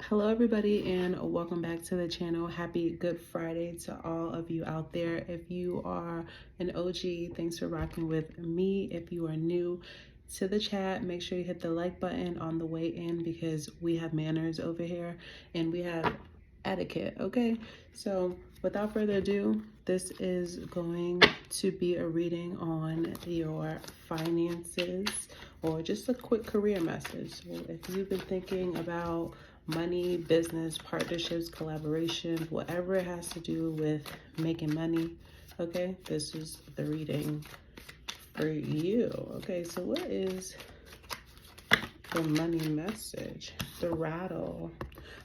Hello everybody and welcome back to the channel. Happy Good Friday to all of you out there. If you are an OG, thanks for rocking with me. If you are new to the chat, make sure you hit the like button on the way in because we have manners over here and we have etiquette, okay? So without further ado, this is going to be a reading on your finances or just a quick career message. So if you've been thinking about money, business, partnerships, collaborations, whatever it has to do with making money, okay, this is the reading for you. Okay, so what is the money message? The rattle.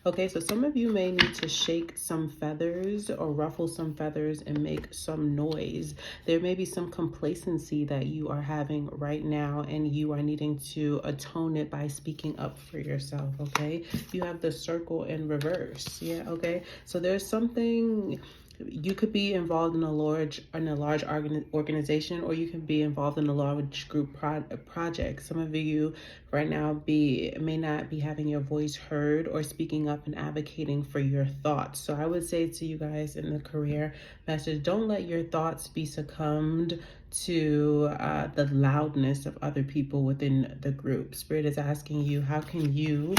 Okay, so some of you may need to shake some feathers or ruffle some feathers and make some noise. There may be some complacency that you are having right now and you are needing to atone it by speaking up for yourself, okay? You have the circle in reverse, yeah, okay? So there's something. You could be involved in a large organization, or you can be involved in a large group project. Some of you right now may not be having your voice heard or speaking up and advocating for your thoughts. So I would say to you guys in the career message, don't let your thoughts be succumbed to the loudness of other people within the group. Spirit is asking you, how can you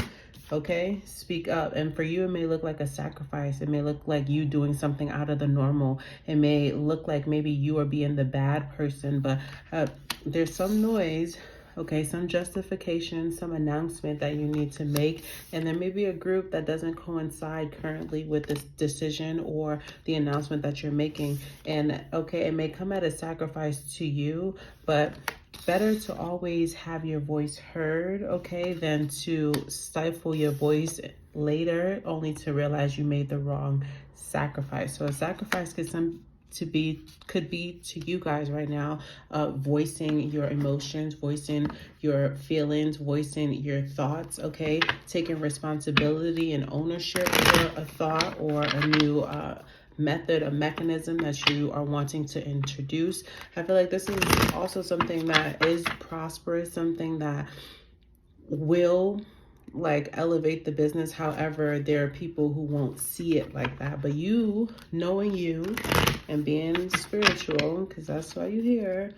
speak up? And for you, it may look like a sacrifice. It may look like you doing something out of the normal. It may look like maybe you are being the bad person, but there's some noise, okay, some justification, some announcement that you need to make. And there may be a group that doesn't coincide currently with this decision or the announcement that you're making. And okay, it may come at a sacrifice to you, but better to always have your voice heard, okay, than to stifle your voice later only to realize you made the wrong sacrifice. So a sacrifice could be to you guys right now, voicing your emotions, voicing your feelings, voicing your thoughts, okay, taking responsibility and ownership for a thought or a new method, a mechanism that you are wanting to introduce. I feel like this is also something that is prosperous, something that will elevate the business. However, there are people who won't see it like that. But you, knowing you and being spiritual, because that's why you're here,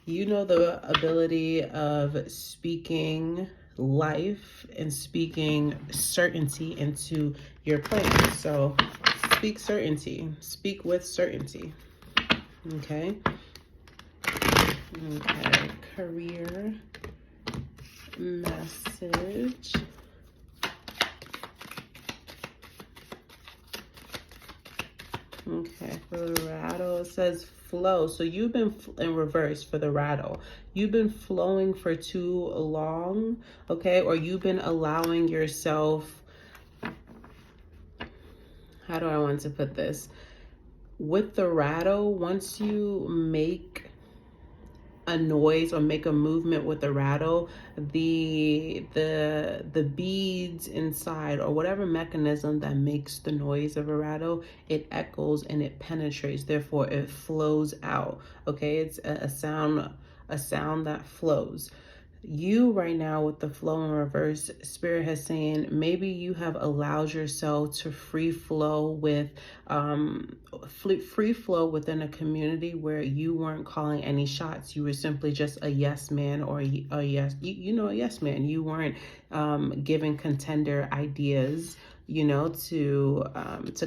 you know the ability of speaking life and speaking certainty into your plans. So speak certainty, speak with certainty. Okay. Career message. Okay, for the rattle, it says flow. So you've been in reverse for the rattle. You've been flowing for too long, okay? Or you've been allowing yourself, how do I want to put this? With the rattle, once you make a noise or make a movement with the rattle, the beads inside or whatever mechanism that makes the noise of a rattle, it echoes and it penetrates, therefore it flows out. Okay, it's a sound that flows. You right now with the flow in reverse, Spirit has saying maybe you have allowed yourself to free flow with free flow within a community where you weren't calling any shots. You were simply just a yes man or a yes, a yes man. You weren't giving contender ideas, to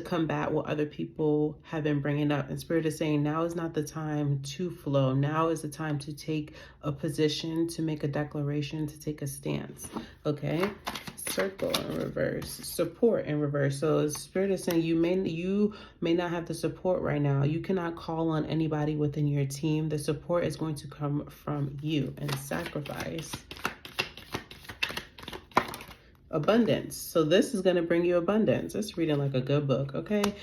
combat what other people have been bringing up. And Spirit is saying now is not the time to flow. Now is the time to take a position, to make a declaration, to take a stance. Okay. Circle in reverse, support in reverse. So Spirit is saying you may not have the support right now. You cannot call on anybody within your team. The support is going to come from you. And sacrifice. Abundance. So this is going to bring you abundance. It's reading like a good book, okay?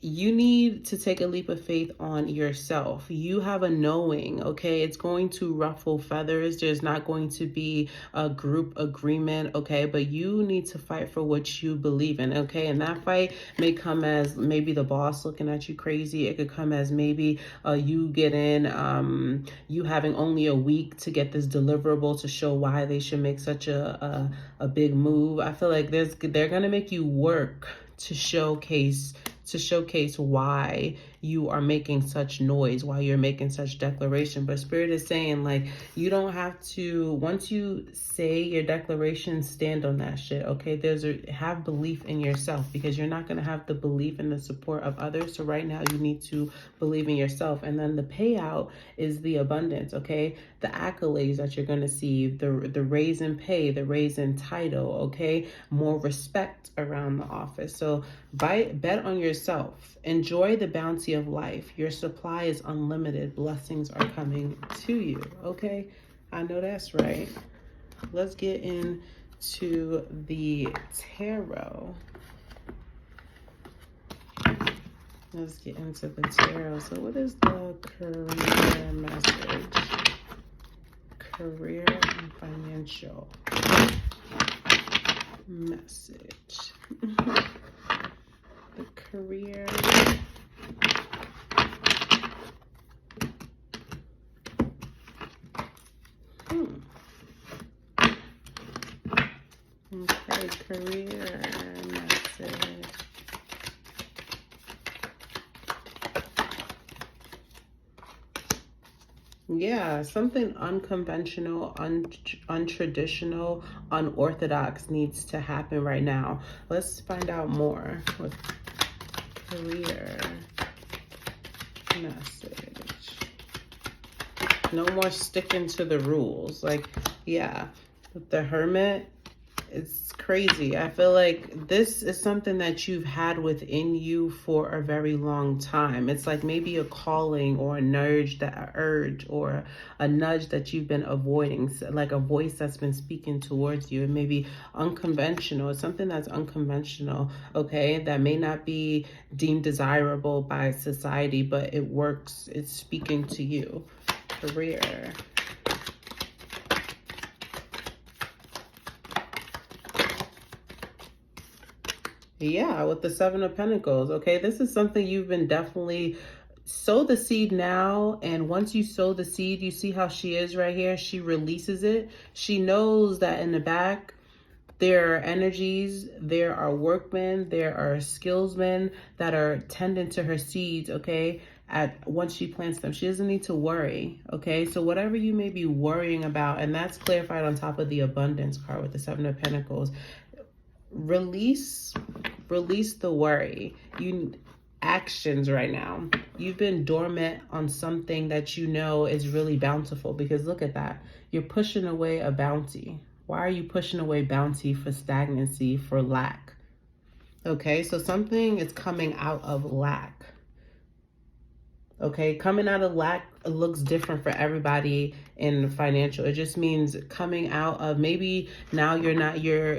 you need to take a leap of faith on yourself. You have a knowing, okay? It's going to ruffle feathers. There's not going to be a group agreement, okay? But you need to fight for what you believe in, okay? And that fight may come as maybe the boss looking at you crazy. It could come as maybe you you having only a week to get this deliverable to show why they should make such a big move. I feel like they're gonna make you work to showcase why you are making such noise, why you're making such declaration. But Spirit is saying, like, you don't have to, once you say your declaration, stand on that shit, okay? Have belief in yourself, because you're not going to have the belief and the support of others. So right now you need to believe in yourself. And then the payout is the abundance, okay? The accolades that you're going to see, the raise in pay, the raise in title, okay? More respect around the office. So bet on yourself. Enjoy the bounty of life. Your supply is unlimited. Blessings are coming to you, okay? I know that's right. Let's get into the tarot. Let's get into the tarot. So what is the career message? Career and financial message. The career. Okay, career message. Yeah, something unconventional, untraditional, unorthodox needs to happen right now. Let's find out more with career message. No more sticking to the rules. Like, yeah, with the Hermit, it's crazy. I feel like this is something that you've had within you for a very long time. It's like maybe a calling or a urge or a nudge that you've been avoiding, like a voice that's been speaking towards you. It may be unconventional. It's something that's unconventional, okay? That may not be deemed desirable by society, but it works. It's speaking to you. Career. Yeah, with the Seven of Pentacles, okay? This is something you've been definitely sow the seed now, and once you sow the seed, you see how she is right here. She releases it. She knows that in the back, there are energies, there are workmen, there are skillsmen that are tending to her seeds, okay? Once she plants them, she doesn't need to worry, okay? So whatever you may be worrying about, and that's clarified on top of the abundance card with the Seven of Pentacles, release the worry. Actions right now. You've been dormant on something that you know is really bountiful, because look at that. You're pushing away a bounty. Why are you pushing away bounty? For stagnancy, for lack. Okay, so something is coming out of lack. Okay, coming out of lack looks different for everybody in financial. It just means coming out of, maybe now you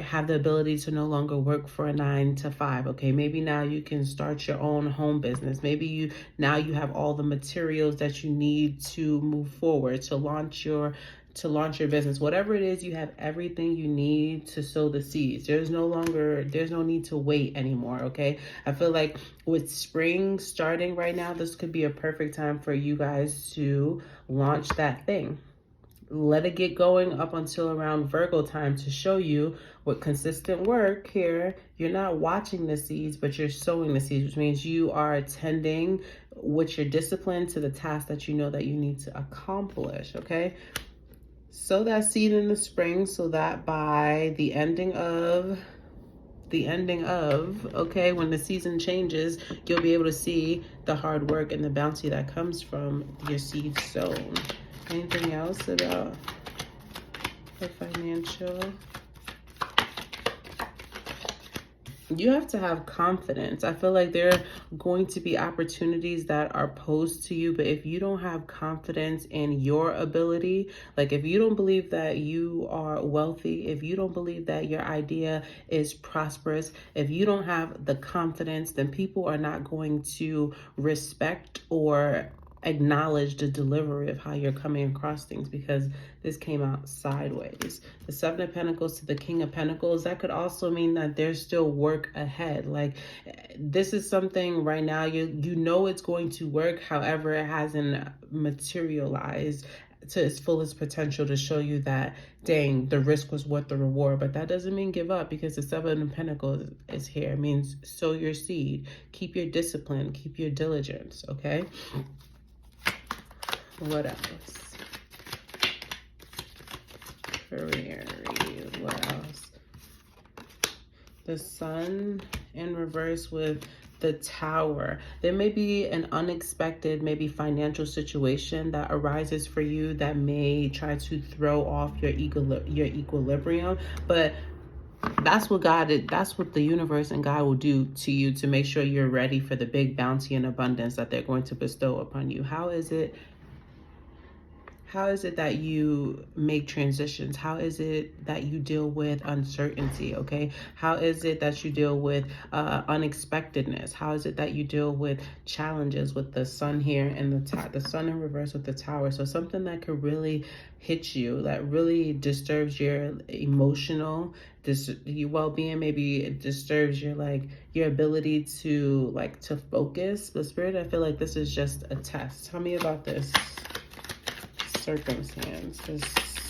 have the ability to no longer work for a 9 to 5. Okay, maybe now you can start your own home business. Maybe now you have all the materials that you need to move forward, to launch your business. Whatever it is, you have everything you need to sow the seeds. There's no need to wait anymore, okay? I feel like with spring starting right now, this could be a perfect time for you guys to launch that thing. Let it get going up until around Virgo time to show you with consistent work here. You're not watching the seeds, but you're sowing the seeds, which means you are attending with your discipline to the task that you know that you need to accomplish, okay? Sow that seed in the spring so that by the ending of, okay, when the season changes, you'll be able to see the hard work and the bounty that comes from your seed sown. Anything else about the financial? you have to have confidence. I feel like there are going to be opportunities that are posed to you, but if you don't have confidence in your ability, like if you don't believe that you are wealthy, if you don't believe that your idea is prosperous, if you don't have the confidence, then people are not going to respect or acknowledge the delivery of how you're coming across things, because this came out sideways. The Seven of Pentacles to the King of Pentacles, that could also mean that there's still work ahead. Like this is something right now, you know it's going to work, however it hasn't materialized to its fullest potential to show you that, dang, the risk was worth the reward. But that doesn't mean give up, because the Seven of Pentacles is here. It means sow your seed, keep your discipline, keep your diligence, okay? What else? Career. What else? The Sun in reverse with the Tower. There may be an unexpected, maybe financial situation that arises for you that may try to throw off your equilibrium, but that's what that's what the universe and God will do to you to make sure you're ready for the big bounty and abundance that they're going to bestow upon you. How is it that you make transitions? How is it that you deal with uncertainty, okay? How is it that you deal with unexpectedness? How is it that you deal with challenges with the Sun here and the Sun in reverse with the Tower? So something that could really hit you, that really disturbs your emotional your well-being. Maybe it disturbs your ability to focus. But Spirit, I feel like this is just a test. Tell me about this circumstance. The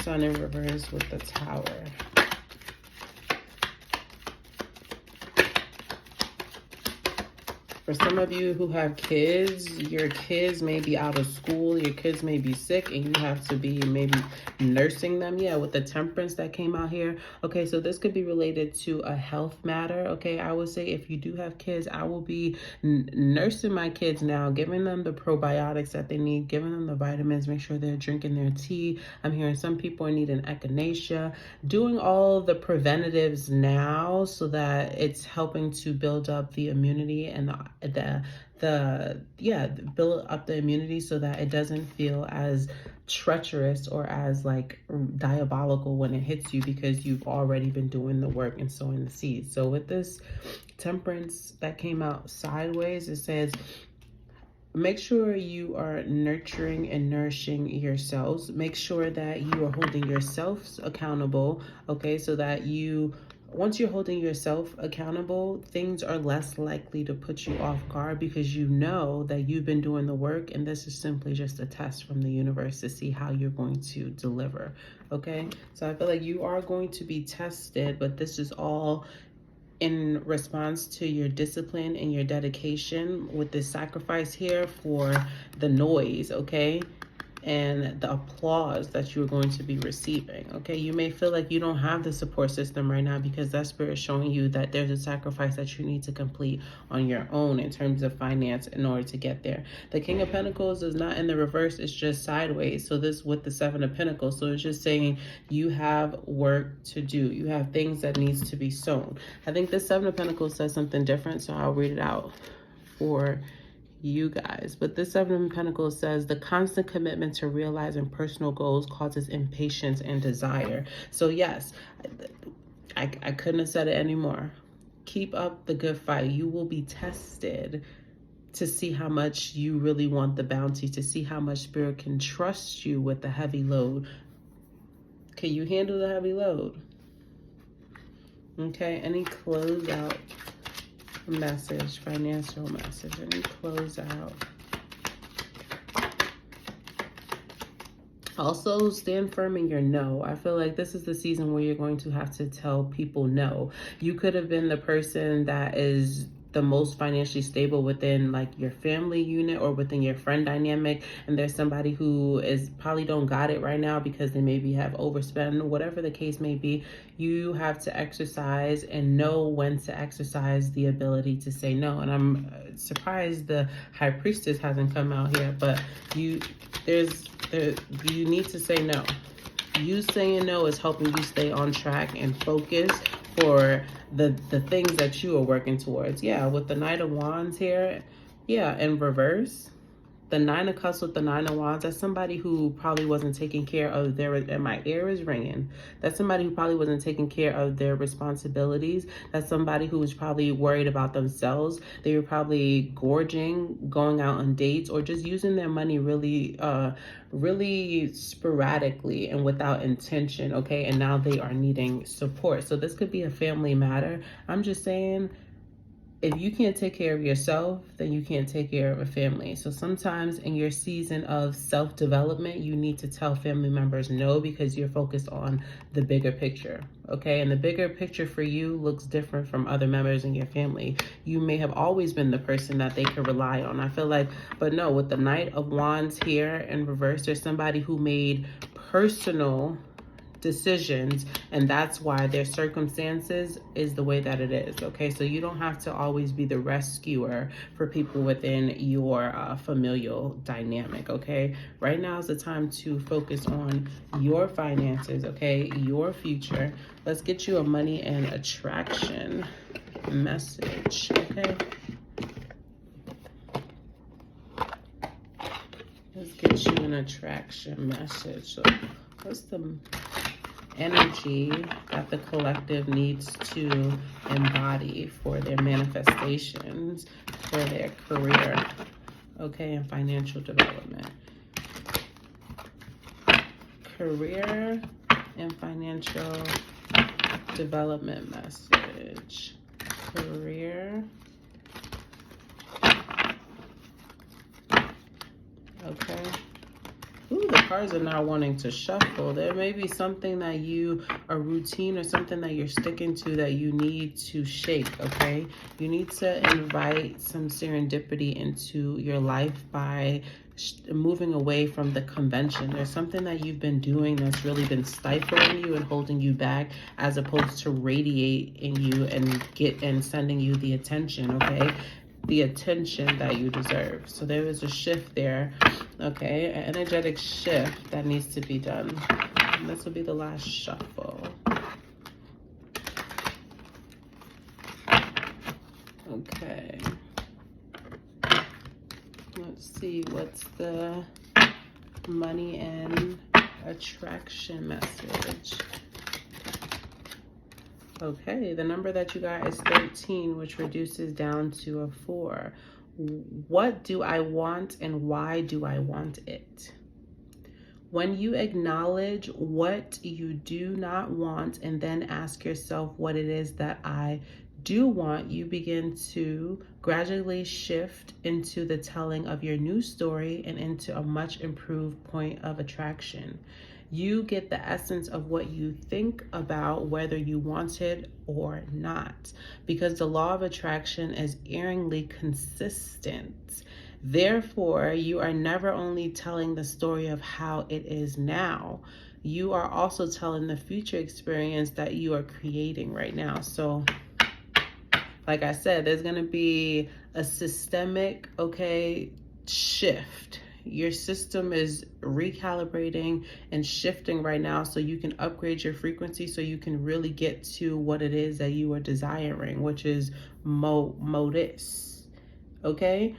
Sun in reverse with the Tower. For some of you who have kids, your kids may be out of school, your kids may be sick, and you have to be maybe nursing them. Yeah, with the Temperance that came out here. Okay, so this could be related to a health matter. Okay, I would say if you do have kids, I will be nursing my kids now, giving them the probiotics that they need, giving them the vitamins, make sure they're drinking their tea. I'm hearing some people are needing echinacea, doing all the preventatives now so that it's helping to build up the immunity and build up the immunity so that it doesn't feel as treacherous or as diabolical when it hits you, because you've already been doing the work and sowing the seeds. So with this Temperance that came out sideways, it says make sure you are nurturing and nourishing yourselves. Make sure that you are holding yourselves accountable, okay, so that once you're holding yourself accountable, things are less likely to put you off guard, because you know that you've been doing the work, and this is simply just a test from the universe to see how you're going to deliver, okay? So I feel like you are going to be tested, but this is all in response to your discipline and your dedication with this sacrifice here for the noise, okay? And the applause that you're going to be receiving, okay? You may feel like you don't have the support system right now, because that Spirit is showing you that there's a sacrifice that you need to complete on your own in terms of finance in order to get there. The King of Pentacles is not in the reverse, it's just sideways. So this with the Seven of Pentacles, so it's just saying you have work to do. You have things that needs to be sown. I think the Seven of Pentacles says something different, so I'll read it out for you guys. But this Seven of Pentacles says the constant commitment to realizing personal goals causes impatience and desire. So yes, I couldn't have said it anymore. Keep up the good fight. You will be tested to see how much you really want the bounty, to see how much Spirit can trust you with the heavy load. Can you handle the heavy load? Okay, any closeout message, financial message, any closeout? Also, stand firm in your no. I feel like this is the season where you're going to have to tell people no. You could have been the person that is the most financially stable within your family unit or within your friend dynamic, and there's somebody who is probably don't got it right now because they maybe have overspent, whatever the case may be. You have to exercise and know when to exercise the ability to say no. And I'm surprised the High Priestess hasn't come out here, but you need to say no. You saying no is helping you stay on track and focus for the things that you are working towards. Yeah, with the Knight of Wands here, yeah, in reverse. The Nine of Cups with the Nine of Wands, that's somebody who probably wasn't taking care of their, and my ear is ringing. That's somebody who probably wasn't taking care of their responsibilities. That's somebody who was probably worried about themselves. They were probably gorging, going out on dates, or just using their money really, really sporadically and without intention, okay? And now they are needing support. So this could be a family matter. I'm just saying, if you can't take care of yourself, then you can't take care of a family. So sometimes in your season of self-development, you need to tell family members no, because you're focused on the bigger picture, okay? And the bigger picture for you looks different from other members in your family. You may have always been the person that they could rely on. I feel like, but no, with the Knight of Wands here in reverse, there's somebody who made personal decisions, and that's why their circumstances is the way that it is, okay? So you don't have to always be the rescuer for people within your familial dynamic, okay? Right now is the time to focus on your finances, okay? Your future. Let's get you a money and attraction message, okay? Let's get you an attraction message. So what's the energy that the collective needs to embody for their manifestations, for their career, okay, and financial development? Career and financial development message. Career. Okay. Ooh, the cards are now wanting to shuffle. There may be something that a routine or something that you're sticking to that you need to shake, okay? You need to invite some serendipity into your life by moving away from the convention. There's something that you've been doing that's really been stifling you and holding you back, as opposed to radiating you and sending you the attention, okay? The attention that you deserve. So there is a shift there, okay? An energetic shift that needs to be done. And this will be the last shuffle. Okay. Let's see, what's the money and attraction message? Okay, the number that you got is 13, which reduces down to a 4. What do I want and why do I want it? When you acknowledge what you do not want and then ask yourself what it is that I do want, you begin to gradually shift into the telling of your new story and into a much improved point of attraction. You get the essence of what you think about whether you want it or not, because the law of attraction is eerily consistent. Therefore, you are never only telling the story of how it is now, you are also telling the future experience that you are creating right now. So, like I said, there's going to be a systemic, okay, shift. Your system is recalibrating and shifting right now so you can upgrade your frequency, so you can really get to what it is that you are desiring, which is modus, okay?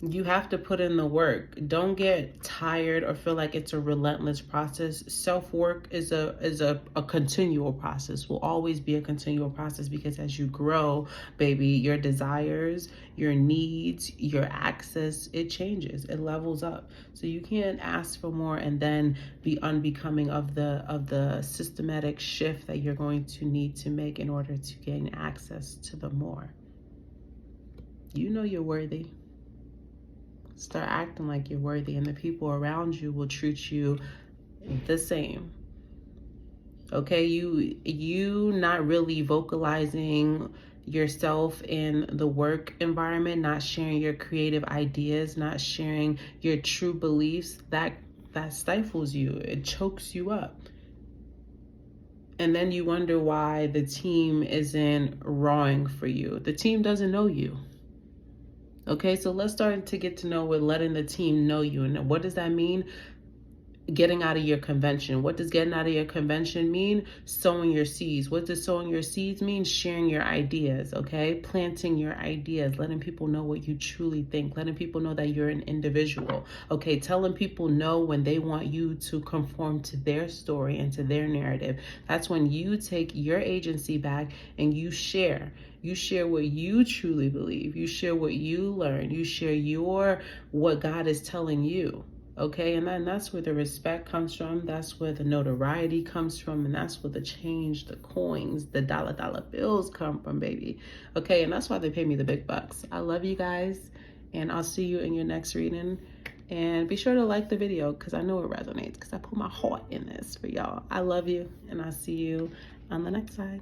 You have to put in the work. Don't get tired or feel like it's a relentless process. Self-work is a continual process, will always be a continual process, because as you grow, baby, your desires, your needs, your access, it changes, it levels up. So you can't ask for more and then be unbecoming of the systematic shift that you're going to need to make in order to gain access to the more. You know you're worthy. Start acting like you're worthy, and the people around you will treat you the same. Okay, you not really vocalizing yourself in the work environment, not sharing your creative ideas, not sharing your true beliefs, that stifles you. It chokes you up. And then you wonder why the team isn't rawing for you. The team doesn't know you. Okay, so let's start to get to know what letting the team know you. And what does that mean? getting out of your convention. What does getting out of your convention mean? Sowing your seeds. What does sowing your seeds mean? Sharing your ideas, okay? Planting your ideas, letting people know what you truly think, letting people know that you're an individual, okay? Telling people no when they want you to conform to their story and to their narrative. That's when you take your agency back and you share. You share what you truly believe. You share what you learn. You share what God is telling you. Okay, and that's where the respect comes from. That's where the notoriety comes from. And that's where the change, the coins, the dollar bills come from, baby. Okay, and that's why they pay me the big bucks. I love you guys, and I'll see you in your next reading. And be sure to like the video because I know it resonates because I put my heart in this for y'all. I love you, and I'll see you on the next side.